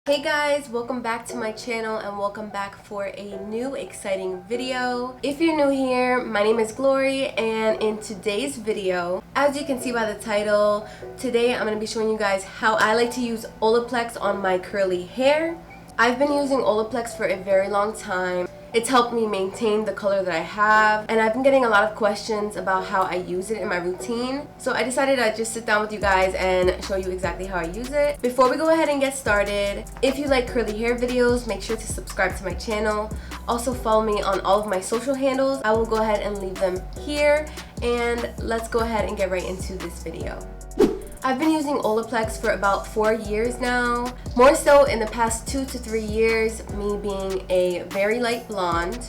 Hey guys, welcome back to my channel and welcome back for a new exciting video. If you're new here, my name is Glory, and in today's video, as you can see by the title, today I'm going to be showing you guys how I like to use Olaplex on my curly hair. I've been using Olaplex for a very long time. It's helped me maintain the color that I have, and I've been getting a lot of questions about how I use it in my routine. So I decided I'd just sit down with you guys and show you exactly how I use it. Before we go ahead and get started, if you like curly hair videos, make sure to subscribe to my channel. Also follow me on all of my social handles. I will go ahead and leave them here, and let's go ahead and get right into this video. I've been using Olaplex for about 4 years now. More so in the past 2 to 3 years, me being a very light blonde.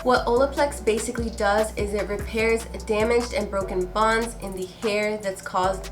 What Olaplex basically does is it repairs damaged and broken bonds in the hair that's caused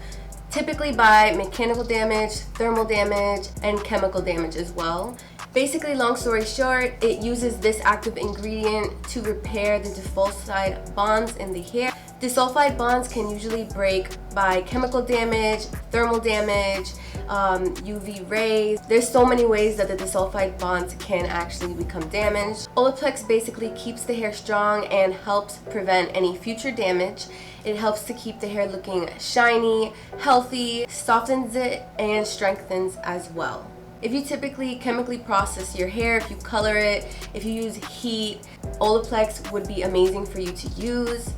typically by mechanical damage, thermal damage, and chemical damage as well. Basically, long story short, it uses this active ingredient to repair the disulfide bonds in the hair. Disulfide bonds can usually break by chemical damage, thermal damage, UV rays. There's so many ways that the disulfide bonds can actually become damaged. Olaplex basically keeps the hair strong and helps prevent any future damage. It helps to keep the hair looking shiny, healthy, softens it, and strengthens as well. If you typically chemically process your hair, if you color it, if you use heat, Olaplex would be amazing for you to use.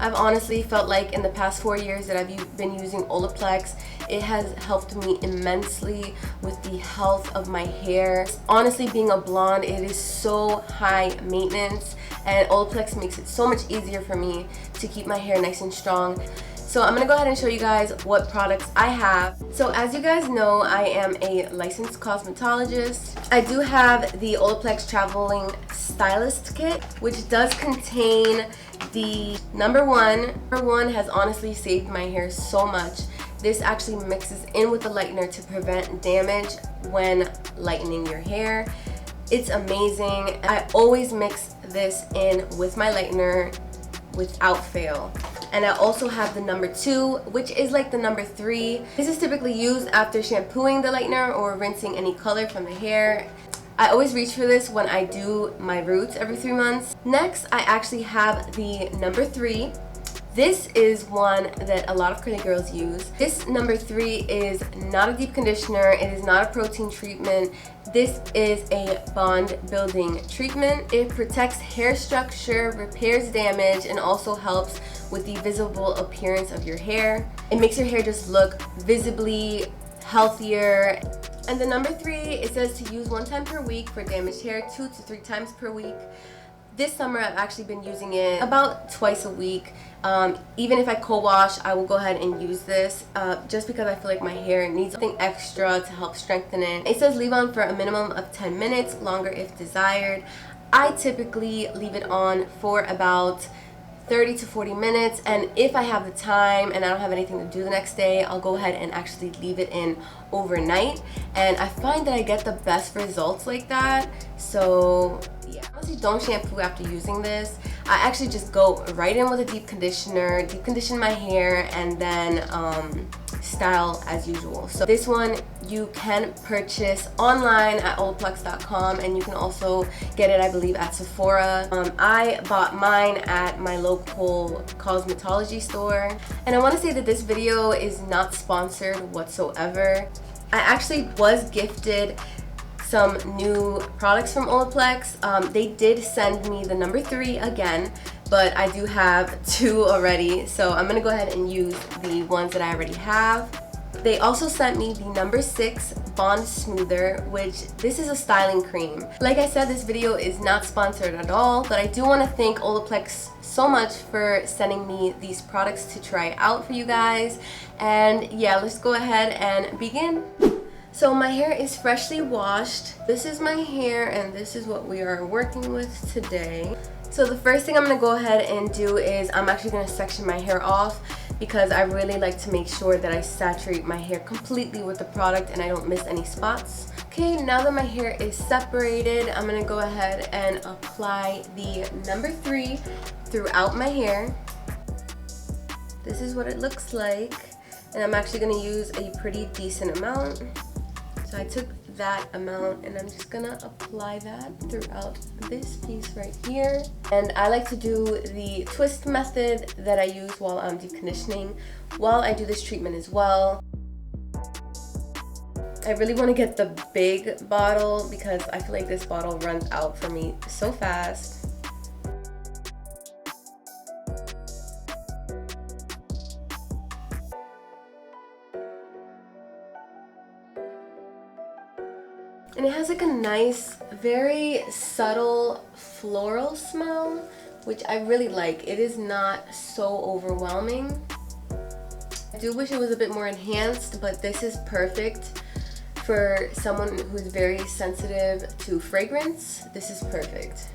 I've honestly felt like in the past 4 years that I've been using Olaplex, it has helped me immensely with the health of my hair. Honestly, being a blonde, it is so high maintenance, and Olaplex makes it so much easier for me to keep my hair nice and strong. So I'm going to go ahead and show you guys what products I have. So as you guys know, I am a licensed cosmetologist. I do have the Olaplex Traveling Stylist Kit, which does contain the number one. Number one has honestly saved my hair so much. This actually mixes in with the lightener to prevent damage when lightening your hair. It's amazing. I always mix this in with my lightener without fail. And I also have the number 2, which is like the number 3. This is typically used after shampooing the lightener or rinsing any color from the hair. I always reach for this when I do my roots every 3 months. Next, I actually have the number 3. This is one that a lot of curly girls use. This number 3 is not a deep conditioner. It is not a protein treatment. This is a bond building treatment. It protects hair structure, repairs damage, and also helps with the visible appearance of your hair. It makes your hair just look visibly healthier. And the number 3, it says to use 1 time per week for damaged hair, 2 to 3 times per week. This summer I've actually been using it about twice a week. Even if I co-wash, I will go ahead and use this just because I feel like my hair needs something extra to help strengthen it. It says leave on for a minimum of 10 minutes, longer if desired. I typically leave it on for about 30 to 40 minutes, and if I have the time and I don't have anything to do the next day, I'll go ahead and actually leave it in overnight, and I find that I get the best results like that. So yeah, honestly, don't shampoo after using this. I actually just go right in with a deep conditioner, deep condition my hair, and then style as usual. So this one you can purchase online at olaplex.com, and you can also get it, I believe, at Sephora. I bought mine at my local cosmetology store, and I want to say that this video is not sponsored whatsoever. I actually was gifted some new products from Olaplex. They did send me the number 3 again, but I do have 2 already, so I'm gonna go ahead and use the ones that I already have. They also sent me the number 6 Bond Smoother, which this is a styling cream. Like I said, this video is not sponsored at all, but I do want to thank Olaplex so much for sending me these products to try out for you guys. And yeah, let's go ahead and begin. So my hair is freshly washed. This is my hair, and this is what we are working with today. So the first thing I'm going to go ahead and do is I'm actually going to section my hair off, because I really like to make sure that I saturate my hair completely with the product and I don't miss any spots. Okay, now that my hair is separated, I'm going to go ahead and apply the number 3 throughout my hair. This is what it looks like, and I'm actually going to use a pretty decent amount. So I took that amount, and I'm just gonna apply that throughout this piece right here. And I like to do the twist method that I use while I'm deep conditioning while I do this treatment as well. I really want to get the big bottle because I feel like this bottle runs out for me so fast. And it has like a nice, very subtle floral smell, which I really like. It is not so overwhelming. I do wish it was a bit more enhanced, but this is perfect for someone who's very sensitive to fragrance. This is perfect.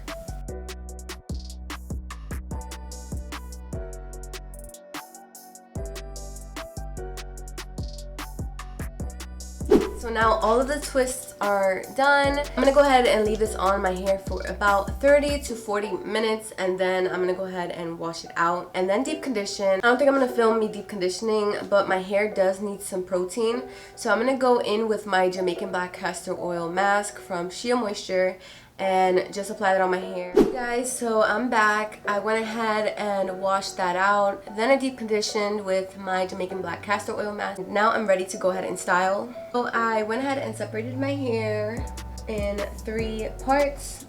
So now all of the twists are done. I'm gonna go ahead and leave this on my hair for about 30 to 40 minutes, and then I'm gonna go ahead and wash it out and then deep condition. I don't think I'm gonna film me deep conditioning, but my hair does need some protein. So I'm gonna go in with my Jamaican black castor oil mask from Shea Moisture and just apply that on my hair. Hey guys, so I'm back. I went ahead and washed that out. Then I deep conditioned with my Jamaican black castor oil mask. Now I'm ready to go ahead and style. So I went ahead and separated my hair in 3 parts.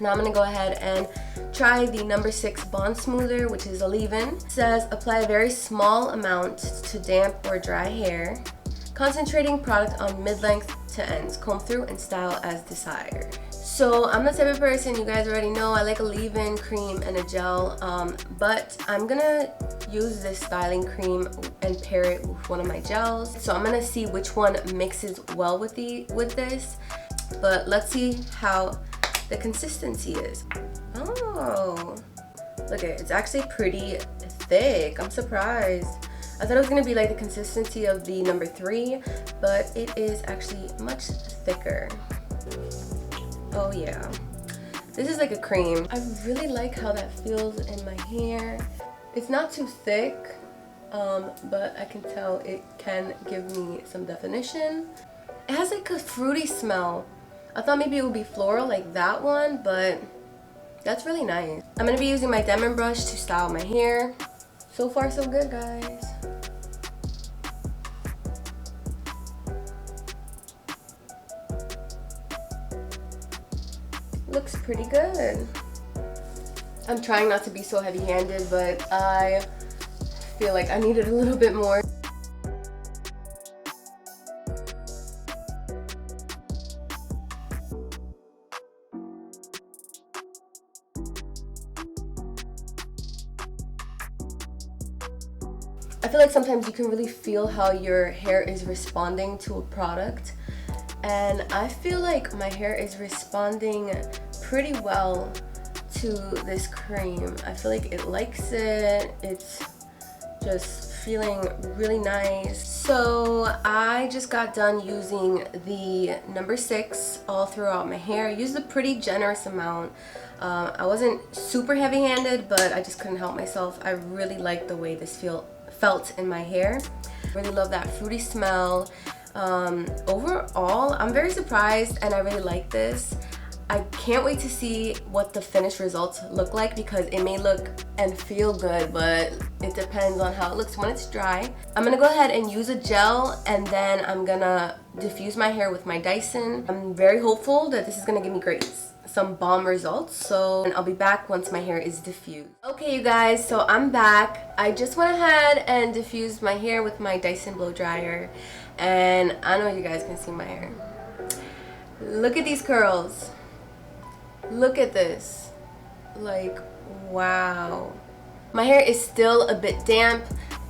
Now I'm gonna go ahead and try the number 6 Bond Smoother, which is a leave-in. It says apply a very small amount to damp or dry hair. Concentrating product on mid-length to ends. Comb through and style as desired. So I'm the type of person, you guys already know, I like a leave-in cream and a gel, but I'm gonna use this styling cream and pair it with one of my gels. So I'm gonna see which one mixes well with this, but let's see how the consistency is. Oh, look at it, it's actually pretty thick. I'm surprised. I thought it was gonna be like the consistency of the number 3, but it is actually much thicker. Oh yeah, this is like a cream. I really like how that feels in my hair. It's not too thick, but I can tell it can give me some definition. It has like a fruity smell. I thought maybe it would be floral like that one, but that's really nice. I'm gonna be using my diamond brush to style my hair. So far so good, guys. Looks pretty good. I'm trying not to be so heavy-handed, but I feel like I needed a little bit more. I feel like sometimes you can really feel how your hair is responding to a product. And I feel like my hair is responding pretty well to this cream. I feel like it likes it. It's just feeling really nice. So I just got done using the number 6 all throughout my hair. I used a pretty generous amount. I wasn't super heavy-handed, but I just couldn't help myself. I really like the way this felt in my hair. Really love that fruity smell. Overall, I'm very surprised and I really like this. I can't wait to see what the finished results look like because it may look and feel good, but it depends on how it looks when it's dry. I'm gonna go ahead and use a gel and then I'm gonna diffuse my hair with my Dyson. I'm very hopeful that this is gonna give me some bomb results, so I'll be back once my hair is diffused. Okay you guys, so I'm back. I just went ahead and diffused my hair with my Dyson blow dryer, and I know you guys can see my hair. Look at these curls. Look at this. Like, wow. My hair is still a bit damp,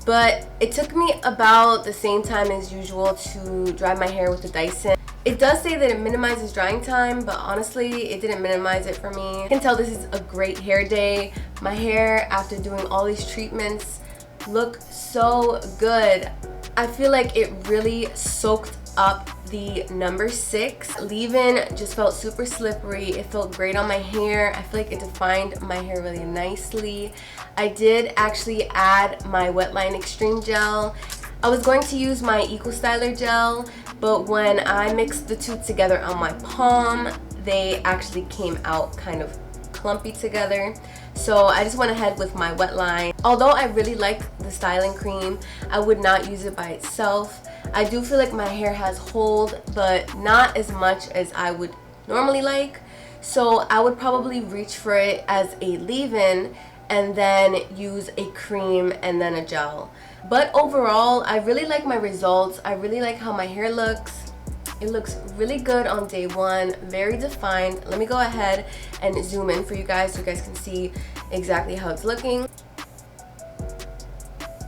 but it took me about the same time as usual to dry my hair with the Dyson. It does say that it minimizes drying time, but honestly, it didn't minimize it for me. I can tell this is a great hair day. My hair, after doing all these treatments, look so good. I feel like it really soaked up the number 6. Leave-in just felt super slippery. It felt great on my hair. I feel like it defined my hair really nicely. I did actually add my Wetline Extreme Gel. I was going to use my Eco Styler gel, but when I mixed the two together on my palm, they actually came out kind of clumpy together. So I just went ahead with my wet line. Although I really like the styling cream, I would not use it by itself. I do feel like my hair has hold, but not as much as I would normally like. So I would probably reach for it as a leave-in and then use a cream and then a gel. But overall, I really like my results. I really like how my hair looks. It looks really good on day one, very defined. Let me go ahead and zoom in for you guys so you guys can see exactly how it's looking.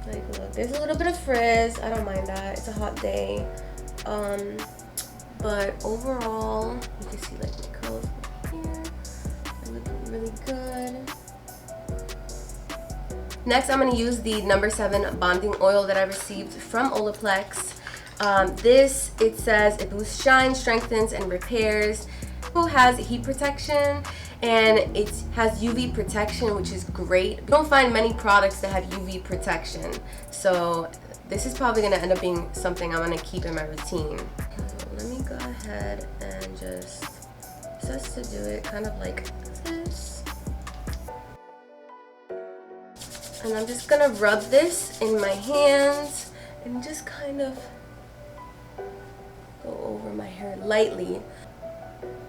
Like, look, there's a little bit of frizz. I don't mind that. It's a hot day. But overall, you can see like my curls here. They're looking really good. Next, I'm going to use the No. 7 bonding oil that I received from Olaplex. This, it says it boosts shine, strengthens, and repairs. It has heat protection and it has UV protection, which is great. You don't find many products that have UV protection, so this is probably going to end up being something I'm going to keep in my routine. So let me go ahead and just to do it kind of like this. And I'm just gonna rub this in my hands and just kind of go over my hair lightly.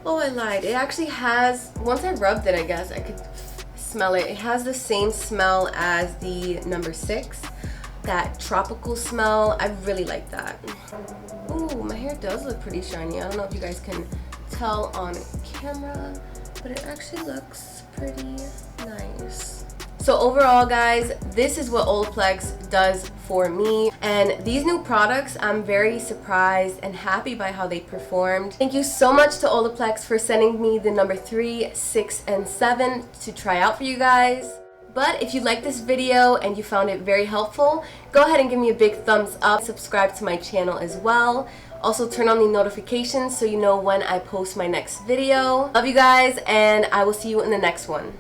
Oh, I lied. It actually has, once I rubbed it, I guess I could smell it. It has the same smell as the No. 6. That tropical smell. I really like that. Ooh, my hair does look pretty shiny. I don't know if you guys can tell on camera, but it actually looks pretty nice. So overall, guys, this is what Olaplex does for me. And these new products, I'm very surprised and happy by how they performed. Thank you so much to Olaplex for sending me the No. 3, 6, and 7 to try out for you guys. But if you liked this video and you found it very helpful, go ahead and give me a big thumbs up. Subscribe to my channel as well. Also turn on the notifications so you know when I post my next video. Love you guys, and I will see you in the next one.